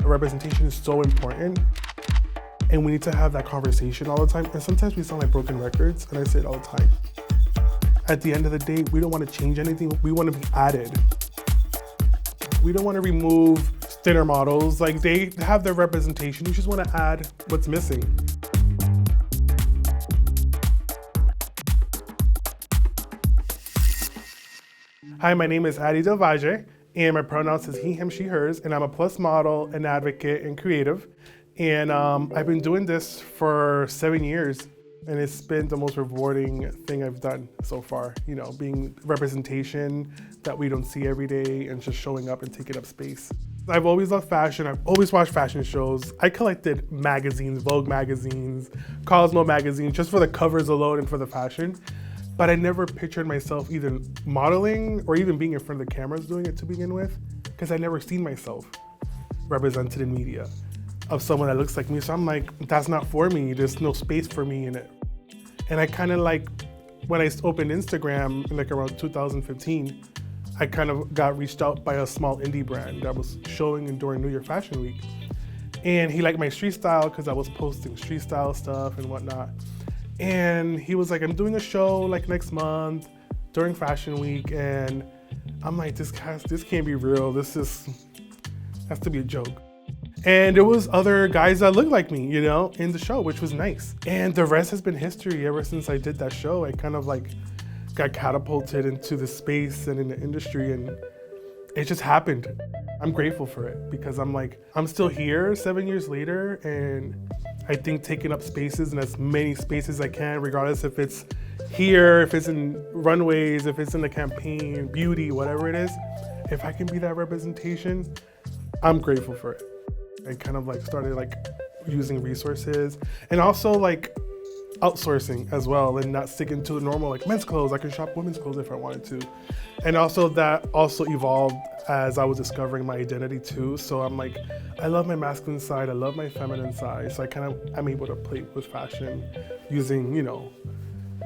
Representation is so important, and we need to have that conversation all the time. And sometimes we sound like broken records, and I say it all the time. At the end of the day, we don't want to change anything. We want to be added. We don't want to remove thinner models. Like, they have their representation. You just want to add what's missing. Hi, my name is Ady Del Valle, and my pronouns is he, him, she, hers, and I'm a plus model, an advocate, and creative. And I've been doing this for 7 years, and it's been the most rewarding thing I've done so far. You know, being representation that we don't see every day and just showing up and taking up space. I've always loved fashion. I've always watched fashion shows. I collected magazines, Vogue magazines, Cosmo magazines, just for the covers alone and for the fashion. But I never pictured myself either modeling or even being in front of the cameras doing it to begin with, because I never seen myself represented in media of someone that looks like me. So I'm like, that's not for me. There's no space for me in it. And I kind of like, when I opened Instagram, like around 2015, I kind of got reached out by a small indie brand that was showing during New York Fashion Week. And he liked my street style because I was posting street style stuff and whatnot. And he was like, I'm doing a show like next month during Fashion Week. And I'm like, this can't be real. This has to be a joke. And there was other guys that looked like me, you know, in the show, which was nice. And the rest has been history. Ever since I did that show, I kind of like got catapulted into the space and in the industry, and it just happened. I'm grateful for it because I'm like, I'm still here 7 years later, and I think taking up spaces in as many spaces as I can, regardless if it's here, if it's in runways, if it's in the campaign, beauty, whatever it is, if I can be that representation, I'm grateful for it. I kind of like started like using resources and also like outsourcing as well, and not sticking to the normal like men's clothes. I can shop women's clothes if I wanted to. And also that also evolved as I was discovering my identity too. So I'm like, I love my masculine side, I love my feminine side. So I'm able to play with fashion using, you know,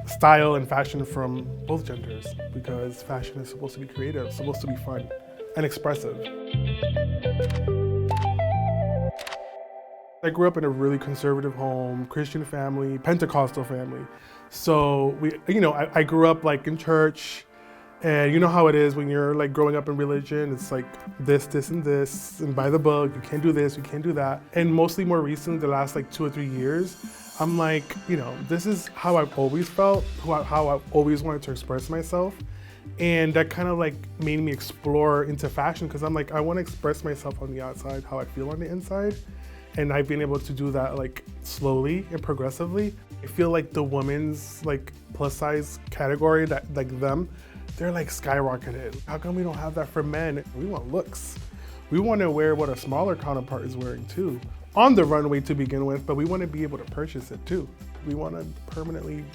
style and fashion from both genders, because fashion is supposed to be creative, supposed to be fun and expressive. I grew up in a really conservative home, Christian family, Pentecostal family. So I grew up like in church, and you know how it is when you're like growing up in religion. It's like this, and this, and by the book. You can't do this, you can't do that. And mostly more recently, the last like 2 or 3 years, I'm like, you know, this is how I've always felt, how I've always wanted to express myself. And that kind of like made me explore into fashion, because I'm like, I want to express myself on the outside, how I feel on the inside. And I've been able to do that like slowly and progressively. I feel like the women's like plus size category, that like them, they're like skyrocketed. How come we don't have that for men? We want looks. We want to wear what a smaller counterpart is wearing too, on the runway to begin with, but we want to be able to purchase it too. We want to permanently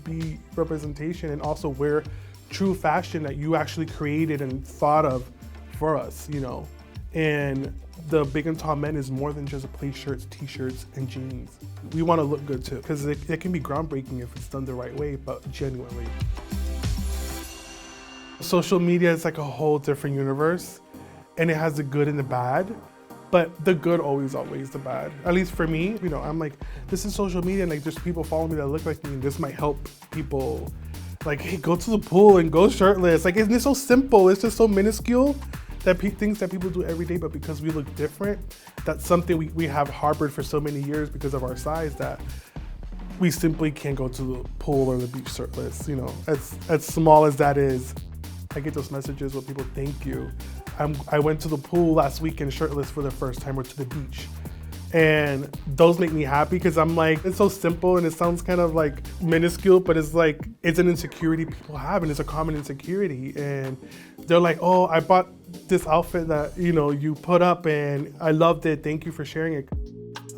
be representation and also wear true fashion that you actually created and thought of for us, you know. And the big and tall men is more than just play shirts, t-shirts, and jeans. We want to look good too, because it can be groundbreaking if it's done the right way, but genuinely. Social media is like a whole different universe, and it has the good and the bad, but the good always outweighs the bad. At least for me, you know, I'm like, this is social media, and like there's people following me that look like me, and this might help people. Like, hey, go to the pool and go shirtless. Like, isn't it so simple? It's just so minuscule. Things that people do every day, but because we look different, that's something we have harbored for so many years because of our size, that we simply can't go to the pool or the beach shirtless, you know, as small as that is. I get those messages where people, thank you. I went to the pool last weekend shirtless for the first time, or to the beach. And those make me happy, because I'm like, it's so simple and it sounds kind of like minuscule, but it's like, it's an insecurity people have, and it's a common insecurity. And they're like, oh, I bought this outfit that, you know, you put up and I loved it. Thank you for sharing it.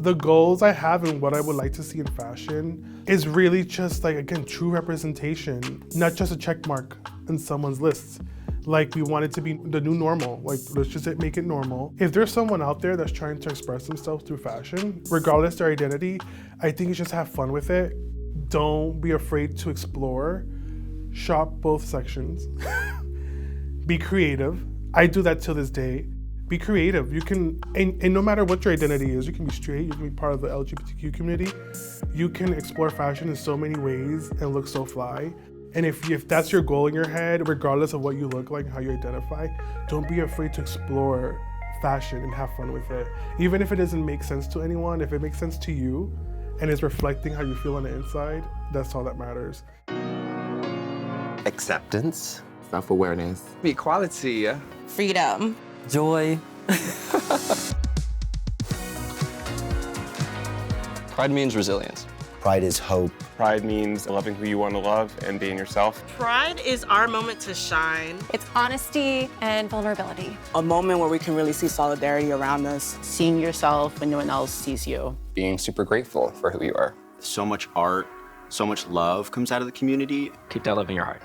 The goals I have and what I would like to see in fashion is really just like, again, true representation, not just a check mark in someone's list. Like, we want it to be the new normal. Like, let's just make it normal. If there's someone out there that's trying to express themselves through fashion, regardless their identity, I think you just have fun with it. Don't be afraid to explore. Shop both sections. Be creative. I do that till this day. be creative. You can, and no matter what your identity is, you can be straight, you can be part of the LGBTQ community. You can explore fashion in so many ways and look so fly. And if that's your goal in your head, regardless of what you look like, how you identify, don't be afraid to explore fashion and have fun with it. Even if it doesn't make sense to anyone, if it makes sense to you and is reflecting how you feel on the inside, that's all that matters. Acceptance, self-awareness, equality, freedom, joy. Pride means resilience. Pride is hope. Pride means loving who you want to love and being yourself. Pride is our moment to shine. It's honesty and vulnerability. A moment where we can really see solidarity around us. Seeing yourself when no one else sees you. Being super grateful for who you are. So much art, so much love comes out of the community. Keep that love in your heart.